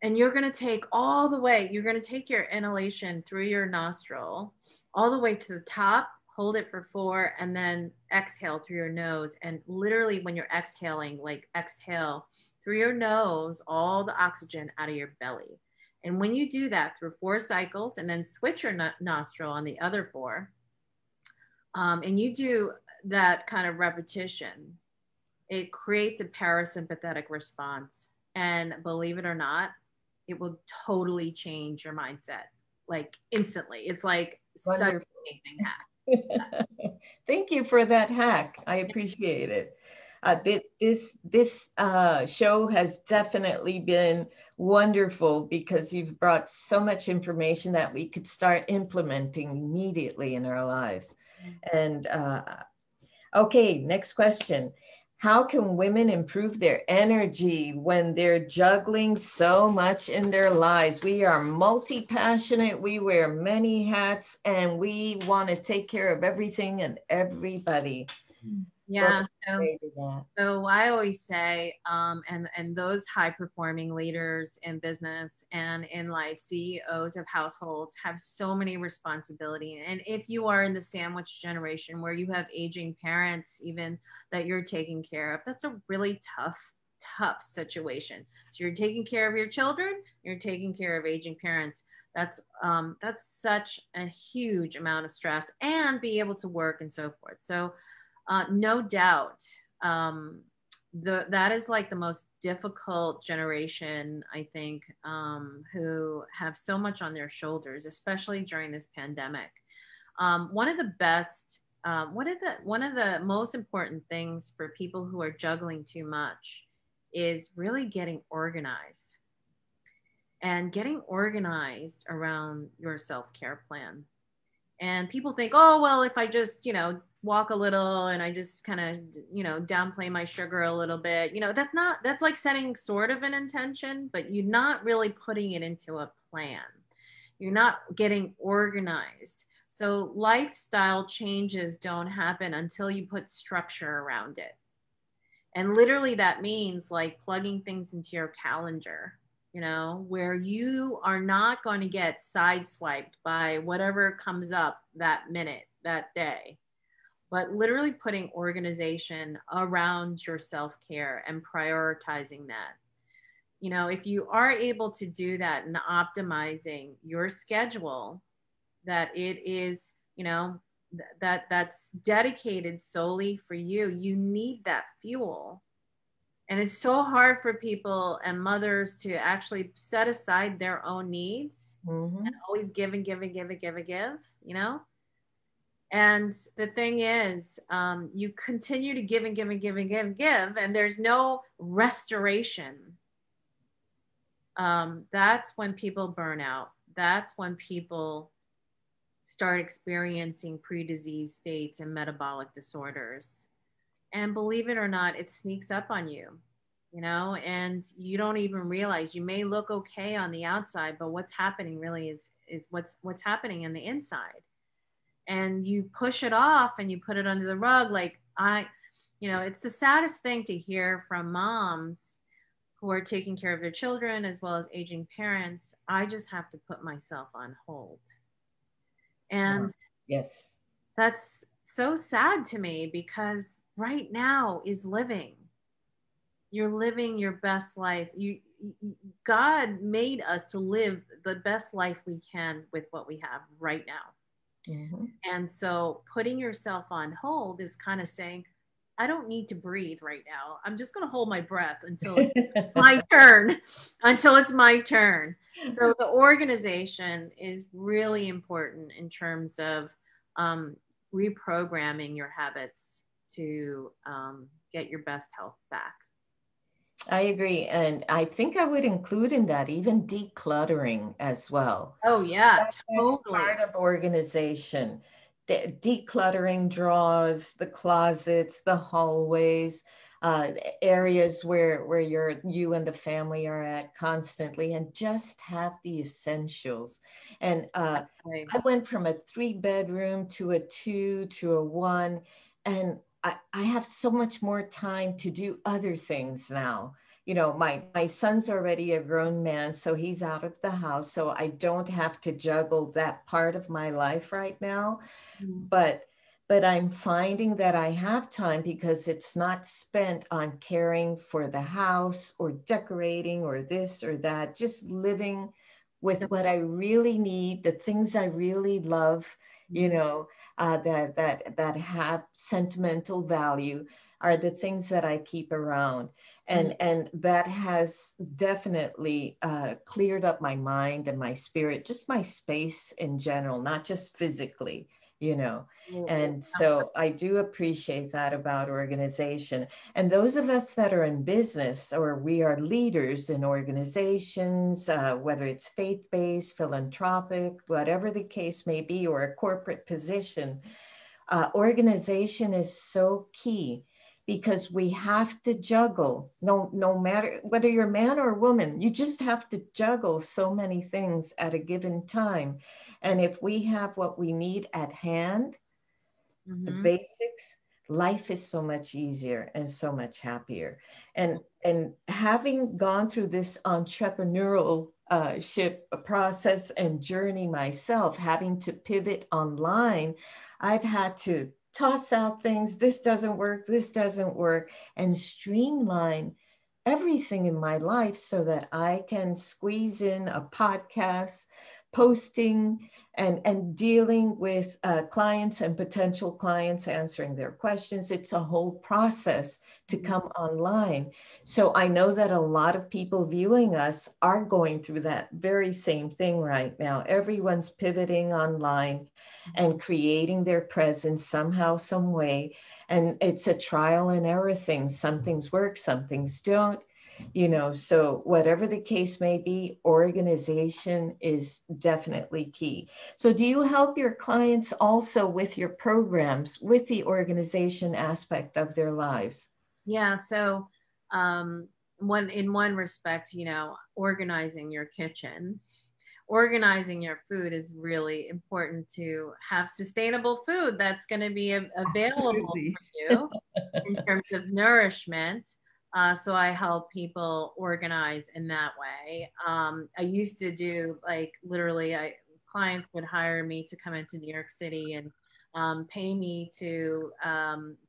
And you're going to take you're going to take your inhalation through your nostril all the way to the top, hold it for 4, and then exhale through your nose. And literally when you're exhaling, like exhale through your nose, all the oxygen out of your belly. And when you do that through 4 cycles and then switch your nostril on the other 4, and you do that kind of repetition, it creates a parasympathetic response. And believe it or not, it will totally change your mindset, like instantly. It's like such an amazing hack. Thank you for that hack. I appreciate it. This show has definitely been wonderful because you've brought so much information that we could start implementing immediately in our lives. And okay, next question. How can women improve their energy when they're juggling so much in their lives? We are multi-passionate, we wear many hats, and we want to take care of everything and everybody. Yeah, so I always say, and those high performing leaders in business and in life, CEOs of households, have so many responsibility. And if you are in the sandwich generation where you have aging parents even that you're taking care of, that's a really tough situation. So you're taking care of your children, you're taking care of aging parents. That's such a huge amount of stress, and be able to work and so forth. So no doubt that is like the most difficult generation, I think, who have so much on their shoulders, especially during this pandemic. One of the most important things for people who are juggling too much is really getting organized around your self-care plan. And people think, oh, well, if I just, walk a little and I just kind of, downplay my sugar a little bit, that's like setting sort of an intention, but you're not really putting it into a plan. You're not getting organized. So lifestyle changes don't happen until you put structure around it. And literally that means like plugging things into your calendar, where you are not going to get sideswiped by whatever comes up that minute, that day, but literally putting organization around your self-care and prioritizing that. If you are able to do that and optimizing your schedule, that it is, that's dedicated solely for you, you need that fuel. And it's so hard for people and mothers to actually set aside their own needs and always give and give and give and give and give, And the thing is, you continue to give and give and give and give and give, and there's no restoration. That's when people burn out. That's when people start experiencing pre-disease states and metabolic disorders. And believe it or not, it sneaks up on you, and you don't even realize. You may look okay on the outside, but what's happening really is what's happening in the inside. And you push it off and you put it under the rug. Like it's the saddest thing to hear from moms who are taking care of their children as well as aging parents. I just have to put myself on hold. And yes, that's so sad to me, because right now is living. You're living your best life. God made us to live the best life we can with what we have right now. And so putting yourself on hold is kind of saying, I don't need to breathe right now. I'm just going to hold my breath until it's my turn, until it's my turn. So the organization is really important in terms of reprogramming your habits to get your best health back. I agree. And I think I would include in that even decluttering as well. Oh, yeah, totally. That's part of organization. The decluttering drawers, the closets, the hallways, areas where you and the family are at constantly, and just have the essentials. And I went from a 3-bedroom to a 2 to a 1, and I have so much more time to do other things now. My son's already a grown man, so he's out of the house. So I don't have to juggle that part of my life right now. But I'm finding that I have time because it's not spent on caring for the house or decorating or this or that, just living with what I really need, the things I really love, that have sentimental value are the things that I keep around. And that has definitely cleared up my mind and my spirit, just my space in general, not just physically, And so I do appreciate that about organization. And those of us that are in business, or we are leaders in organizations, whether it's faith-based, philanthropic, whatever the case may be, or a corporate position, organization is so key, because we have to juggle, no matter whether you're a man or a woman, you just have to juggle so many things at a given time. And if we have what we need at hand, the basics, life is so much easier and so much happier. And having gone through this entrepreneurial ship process and journey myself, having to pivot online, I've had to toss out things. This doesn't work, and streamline everything in my life so that I can squeeze in a podcast, posting and dealing with clients and potential clients, answering their questions. It's a whole process to come online. So I know that a lot of people viewing us are going through that very same thing right now. Everyone's pivoting online and creating their presence somehow, some way. And it's a trial and error thing. Some things work, some things don't. So whatever the case may be, organization is definitely key. So do you help your clients also with your programs, with the organization aspect of their lives? Yeah. So, in one respect, organizing your kitchen, organizing your food is really important to have sustainable food that's going to be available Absolutely. for you in terms of nourishment. So I help people organize in that way. I used to do like literally, clients would hire me to come into New York City and pay me to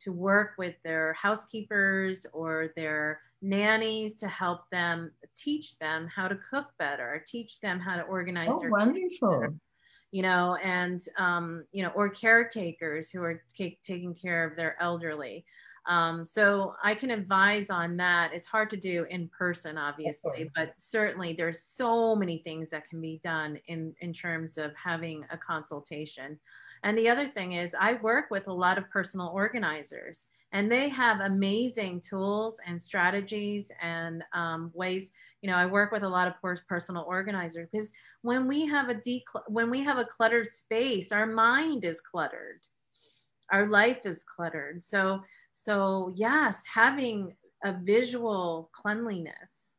work with their housekeepers or their nannies to help them, teach them how to cook better, teach them how to organize Oh, their wonderful. and or caretakers who are taking care of their elderly. So I can advise on that. It's hard to do in person, obviously, but certainly there's so many things that can be done in terms of having a consultation. And the other thing is I work with a lot of personal organizers, and they have amazing tools and strategies and ways. I work with a lot of personal organizers because when we have a cluttered space, our mind is cluttered, our life is cluttered. So yes, having a visual cleanliness,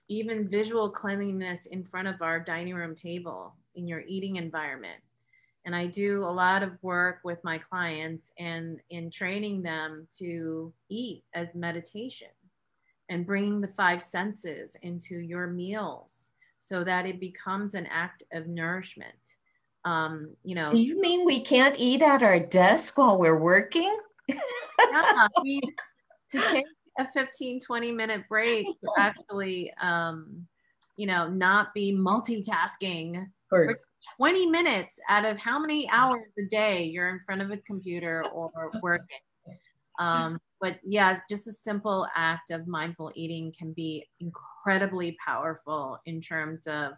even visual cleanliness in front of our dining room table in your eating environment. And I do a lot of work with my clients and in training them to eat as meditation and bringing the five senses into your meals so that it becomes an act of nourishment. Do you mean we can't eat at our desk while we're working? Yeah, I mean, to take a 15-20 minute break to actually, not be multitasking for 20 minutes out of how many hours a day you're in front of a computer or working. But yeah, just a simple act of mindful eating can be incredibly powerful in terms of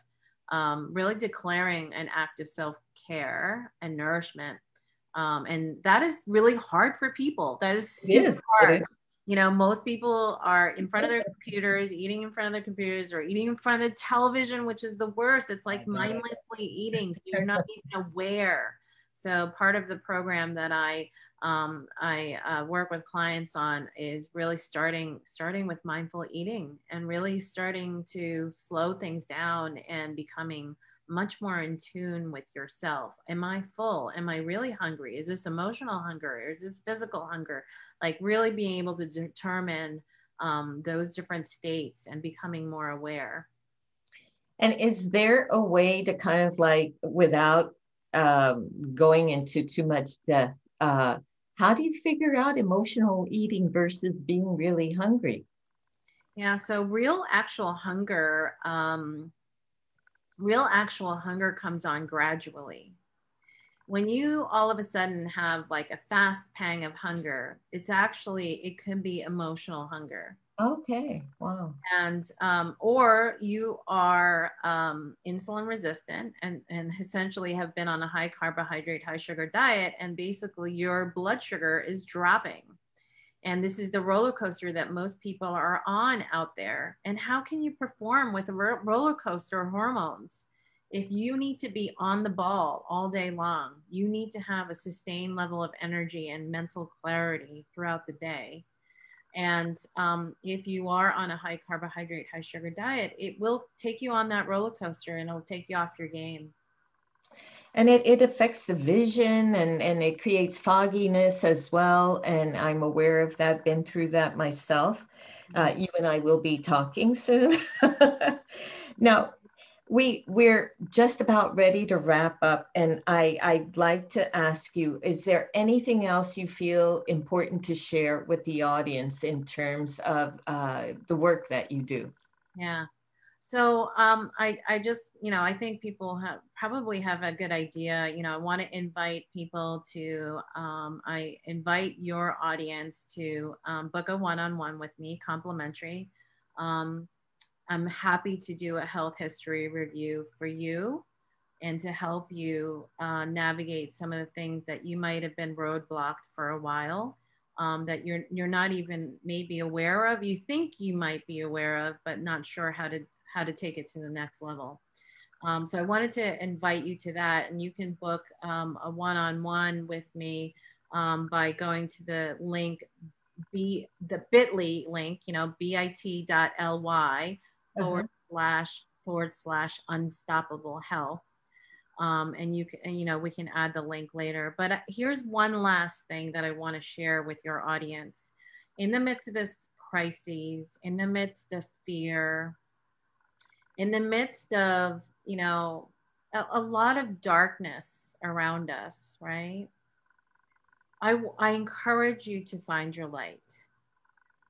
really declaring an act of self-care and nourishment. And that is really hard for people. That is super hard. Most people are in front of their computers, eating in front of their computers, or eating in front of the television, which is the worst. It's like mindlessly eating, so you're not even aware. So part of the program that I work with clients on is really starting with mindful eating and really starting to slow things down and becoming much more in tune with yourself. Am I full? Am I really hungry? Is this emotional hunger? Or is this physical hunger? Like really being able to determine those different states and becoming more aware. And is there a way to kind of like, without going into too much depth, how do you figure out emotional eating versus being really hungry? Yeah, so real actual hunger comes on gradually. When you all of a sudden have like a fast pang of hunger, it can be emotional hunger. Okay, wow. And or you are insulin resistant and essentially have been on a high carbohydrate, high sugar diet, and basically your blood sugar is dropping. And this is the roller coaster that most people are on out there. And how can you perform with a roller coaster of hormones? If you need to be on the ball all day long, you need to have a sustained level of energy and mental clarity throughout the day. And if you are on a high carbohydrate, high sugar diet, it will take you on that roller coaster and it'll take you off your game. And it affects the vision and it creates fogginess as well. And I'm aware of that, been through that myself. You and I will be talking soon. Now, we're just about ready to wrap up. And I'd like to ask you, is there anything else you feel important to share with the audience in terms of the work that you do? Yeah. So I just, I think people probably have a good idea. I want to invite people to, I invite your audience to book a one-on-one with me, complimentary. Um, I'm happy to do a health history review for you and to help you navigate some of the things that you might have been roadblocked for a while, that you're not even maybe aware of. You think you might be aware of, but not sure how to take it to the next level. So I wanted to invite you to that, and you can book a one-on-one with me by going to the link, the bit.ly link, bit.ly // unstoppable health. And you can, and, we can add the link later. But here's one last thing that I want to share with your audience. In the midst of this crisis, in the midst of fear, in the midst of, a lot of darkness around us, right? I encourage you to find your light.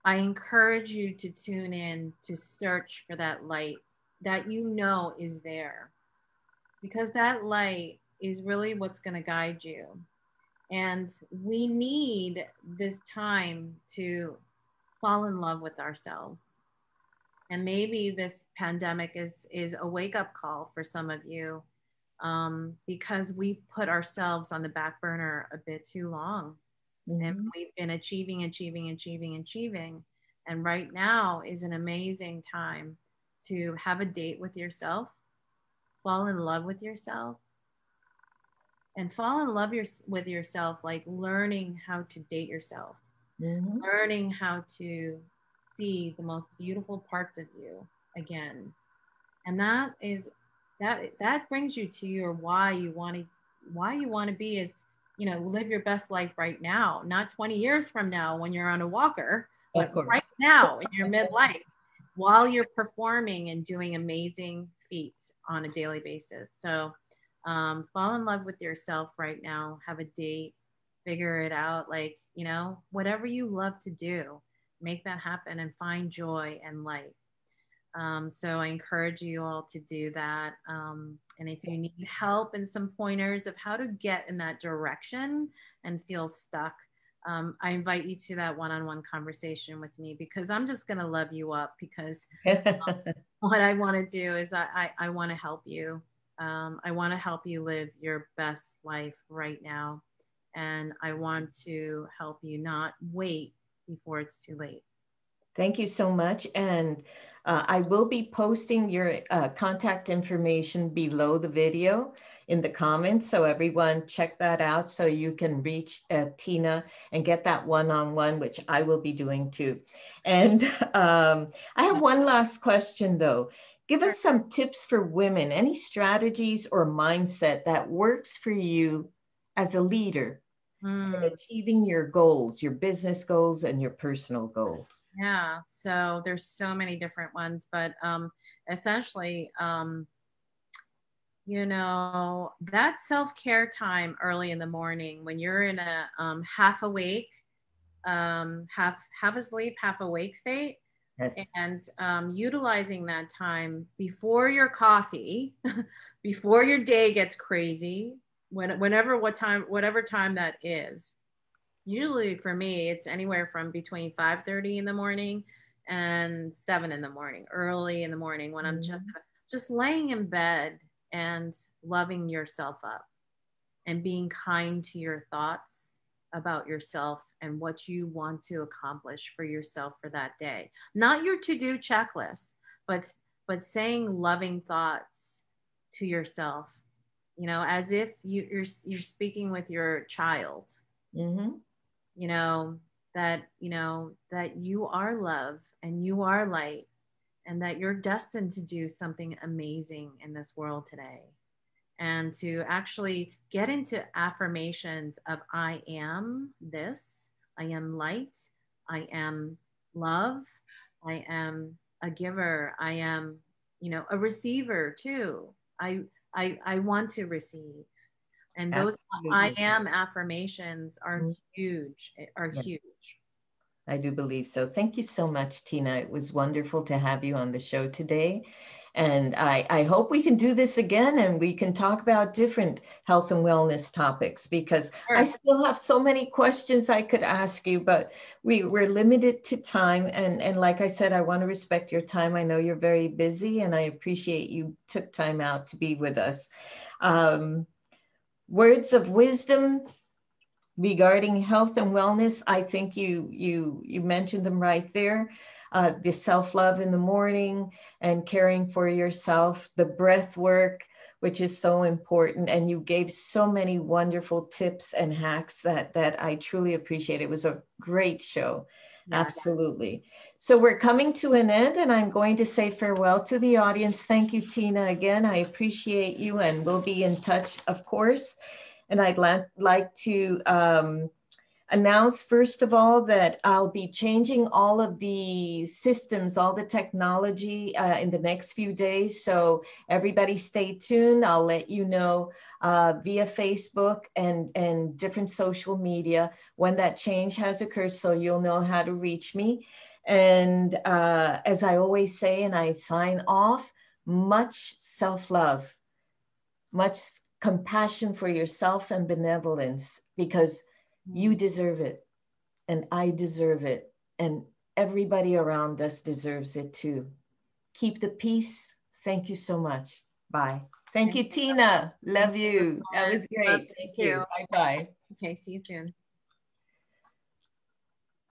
I encourage you to tune in, to search for that light that is there. Because that light is really what's going to guide you. And we need this time to fall in love with ourselves. And maybe this pandemic is a wake-up call for some of you, because we've put ourselves on the back burner a bit too long. Mm-hmm. And we've been achieving. And right now is an amazing time to have a date with yourself, fall in love with yourself, and fall in love with yourself, like learning how to date yourself, mm-hmm. learning how to see the most beautiful parts of you again. And that brings you to your why you want to be is, live your best life right now, not 20 years from now when you're on a walker, but right now in your midlife, while you're performing and doing amazing feats on a daily basis. So fall in love with yourself right now, have a date, figure it out, like, whatever you love to do, make that happen and find joy and light. So I encourage you all to do that. And if you need help and some pointers of how to get in that direction and feel stuck, I invite you to that one-on-one conversation with me, because I'm just going to love you up, because what I want to do is I want to help you. I want to help you live your best life right now. And I want to help you not wait before it's too late. Thank you so much. And I will be posting your contact information below the video in the comments. So everyone check that out so you can reach Tina and get that one-on-one, which I will be doing too. And I have one last question though. Give us some tips for women, any strategies or mindset that works for you as a leader in achieving your goals, your business goals and your personal goals. Yeah, so there's so many different ones, but essentially, that self-care time early in the morning when you're in a half awake, half asleep, half awake state, yes. And utilizing that time before your coffee, before your day gets crazy, whatever time that is. Usually for me, it's anywhere from between 5:30 in the morning and 7 in the morning, early in the morning, when I'm just laying in bed and loving yourself up and being kind to your thoughts about yourself and what you want to accomplish for yourself for that day. Not your to-do checklist, but saying loving thoughts to yourself, as if you're speaking with your child. Mm-hmm. That you are love and you are light, and that you're destined to do something amazing in this world today. And to actually get into affirmations of I am this, I am light, I am love, I am a giver, I am, a receiver too. I want to receive. And those I am affirmations are huge, huge. I do believe so. Thank you so much, Tina. It was wonderful to have you on the show today. And I hope we can do this again and we can talk about different health and wellness topics, because Sure. I still have so many questions I could ask you, but we're limited to time. And like I said, I want to respect your time. I know you're very busy and I appreciate you took time out to be with us. Words of wisdom regarding health and wellness, I think you mentioned them right there. The self-love in the morning and caring for yourself, the breath work, which is so important. And you gave so many wonderful tips and hacks that I truly appreciate. It was a great show. Yeah. Absolutely. So we're coming to an end and I'm going to say farewell to the audience. Thank you, Tina, again. I appreciate you and we'll be in touch, of course. And I'd like to announce, first of all, that I'll be changing all of the systems, all the technology in the next few days. So everybody stay tuned. I'll let you know via Facebook and different social media when that change has occurred, so you'll know how to reach me. And as I always say, and I sign off, much self-love, much compassion for yourself and benevolence, because you deserve it and I deserve it and everybody around us deserves it too. Keep the peace. Thank you so much. Bye. Thank you, Tina. Love you. That was great. Thank you. Bye-bye. Okay, see you soon.